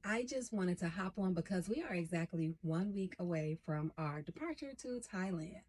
I just wanted to hop on because we are exactly 1 week away from our departure to Thailand.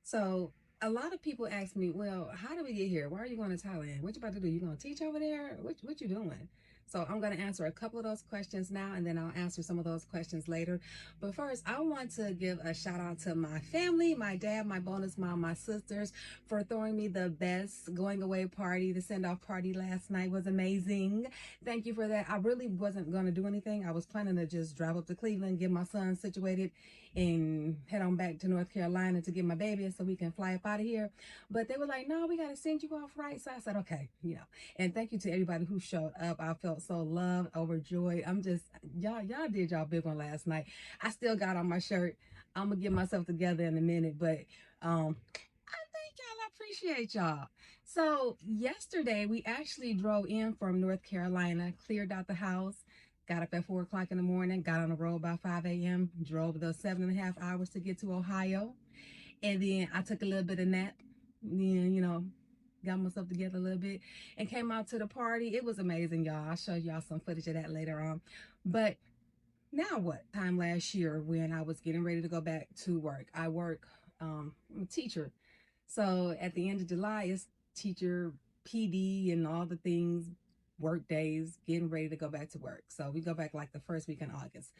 So a lot of people ask me, well, how did we get here? Why are you going to Thailand? What you about to do? You going to teach over there? What you doing? So I'm going to answer a couple of those questions now, and then I'll answer some of those questions later. But first, I want to give a shout out to my family, my dad, my bonus mom, my sisters for throwing me the best going away party. The send off party last night was amazing. Thank you for that. I really wasn't going to do anything. I was planning to just drive up to Cleveland, get my son situated, and head on back to North Carolina to get my baby so we can fly up out of here. But they were like, no, we got to send you off right. So I said, okay, and thank you to everybody who showed up. I felt so loved, overjoyed. I'm just, y'all did y'all big one last night. I still got on my shirt. I'm going to get myself together in a minute, but I thank y'all. I appreciate y'all. So yesterday we actually drove in from North Carolina, cleared out the house, got up at 4 o'clock in the morning, got on the road by 5 a.m., drove the 7.5 hours to get to Ohio. And then I took a little bit of nap, then, got myself together a little bit and came out to the party. It was amazing, y'all. I'll show y'all some footage of that later on. But now what? Time last year when I was getting ready to go back to work. I'm a teacher. So at the end of July, it's teacher PD and all the things, work days, getting ready to go back to work. So we go back like the first week in August.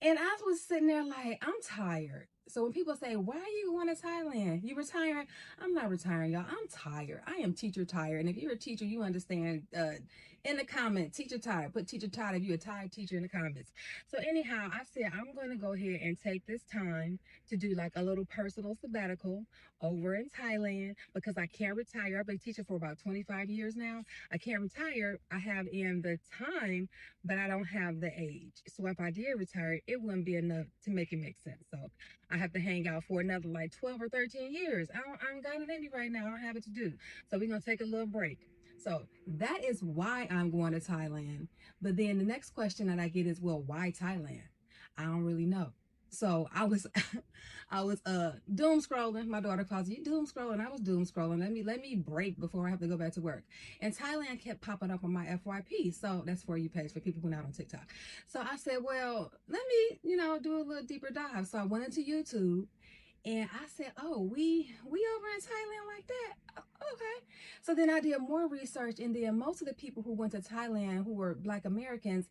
And I was sitting there like, I'm tired. So when people say, why are you going to Thailand? You retiring? I'm not retiring, y'all. I'm tired. I am teacher tired. And if you're a teacher, you understand. In the comment, teacher tired. Put teacher tired if you're a tired teacher in the comments. So anyhow, I said, I'm going to go ahead and take this time to do like a little personal sabbatical over in Thailand because I can't retire. I've been teaching for about 25 years now. I can't retire. I have in the time, but I don't have the age. So if I did retire, it wouldn't be enough to make it make sense. So I have to hang out for another like 12 or 13 years. I don't got it in me right now. I don't have it to do. So we're going to take a little break. So that is why I'm going to Thailand. But then the next question that I get is, well, why Thailand? I don't really know. So I was I was doom scrolling. My daughter calls you doom scrolling. I was doom scrolling. Let me break before I have to go back to work. And Thailand kept popping up on my FYP. So that's for you page for people who are not on TikTok. So I said, well, let me, do a little deeper dive. So I went into YouTube and I said, oh, we over in Thailand like that. Okay. So then I did more research, and then most of the people who went to Thailand who were Black Americans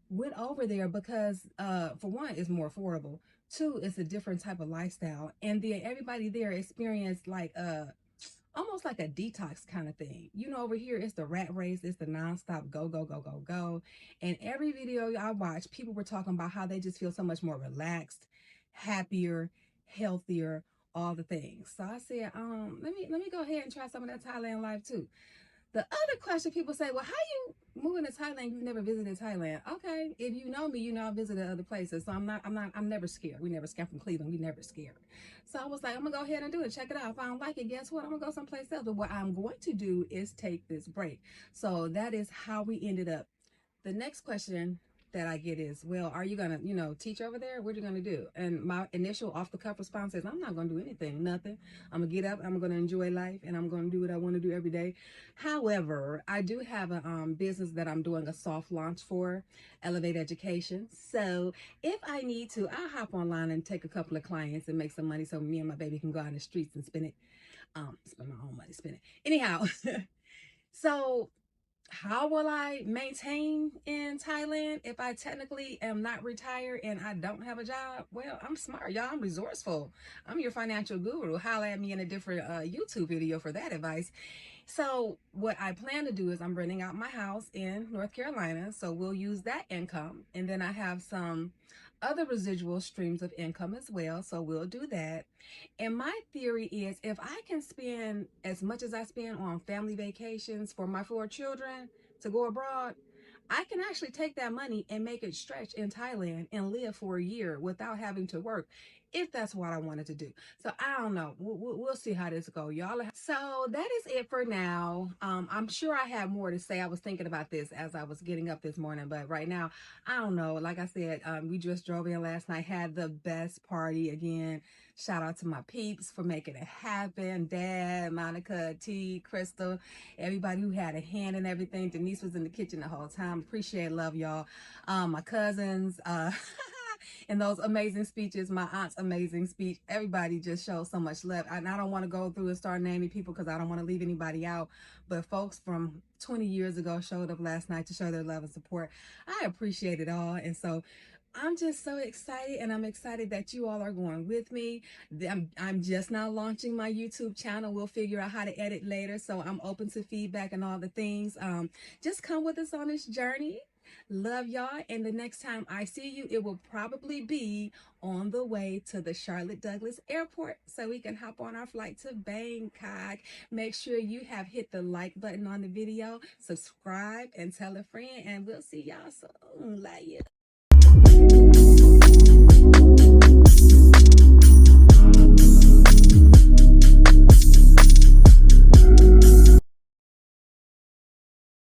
went over there because for one, it's more affordable. Two, it's a different type of lifestyle. And then everybody there experienced like almost like a detox kind of thing. Over here it's the rat race, it's the nonstop go, go, go, go, go. And every video I watched, people were talking about how they just feel so much more relaxed, happier, healthier, all the things. So I said, let me go ahead and try some of that Thailand life too. The other question people say, well, how you moving to Thailand? You've never visited Thailand. Okay, if you know me, I visited other places. So I'm never scared. We never scared from Cleveland. We never scared. So I was like, I'm gonna go ahead and do it. Check it out. If I don't like it, guess what? I'm gonna go someplace else. But what I'm going to do is take this break. So that is how we ended up. The next question that I get is, well, are you gonna, teach over there? What are you gonna do? And my initial off the cuff response is, I'm not gonna do anything, nothing. I'm gonna get up, I'm gonna enjoy life, and I'm gonna do what I want to do every day. However, I do have a business that I'm doing a soft launch for, Elevate Education. So if I need to, I'll hop online and take a couple of clients and make some money so me and my baby can go out in the streets and spend it. Spend my own money, spend it. Anyhow, so how will I maintain in Thailand if I technically am not retired and I don't have a job? Well, I'm smart, y'all. I'm resourceful. I'm your financial guru. Holla at me in a different YouTube video for that advice. So what I plan to do is I'm renting out my house in North Carolina. So we'll use that income. And then I have some other residual streams of income as well. So we'll do that. And my theory is if I can spend as much as I spend on family vacations for my 4 children to go abroad, I can actually take that money and make it stretch in Thailand and live for a year without having to work. if that's what I wanted to do. So I don't know. We'll see how this go, y'all. So that is it for now. I'm sure I have more to say. I was thinking about this as I was getting up this morning, but right now, I don't know. Like I said, we just drove in last night, had the best party again. Shout out to my peeps for making it happen. Dad, Monica, T, Crystal, everybody who had a hand in everything. Denise was in the kitchen the whole time. Appreciate, love y'all. My cousins, and those amazing speeches, my aunt's amazing speech. Everybody just showed so much love. And I don't want to go through and start naming people because I don't want to leave anybody out. But folks from 20 years ago showed up last night to show their love and support. I appreciate it all. And so I'm just so excited, and I'm excited that you all are going with me. I'm just now launching my YouTube channel. We'll figure out how to edit later, so I'm open to feedback and all the things. Just come with us on this journey. Love y'all, and the next time I see you, it will probably be on the way to the Charlotte Douglas Airport so we can hop on our flight to Bangkok. Make sure you have hit the like button on the video, subscribe, and tell a friend, and we'll see y'all soon. Love you.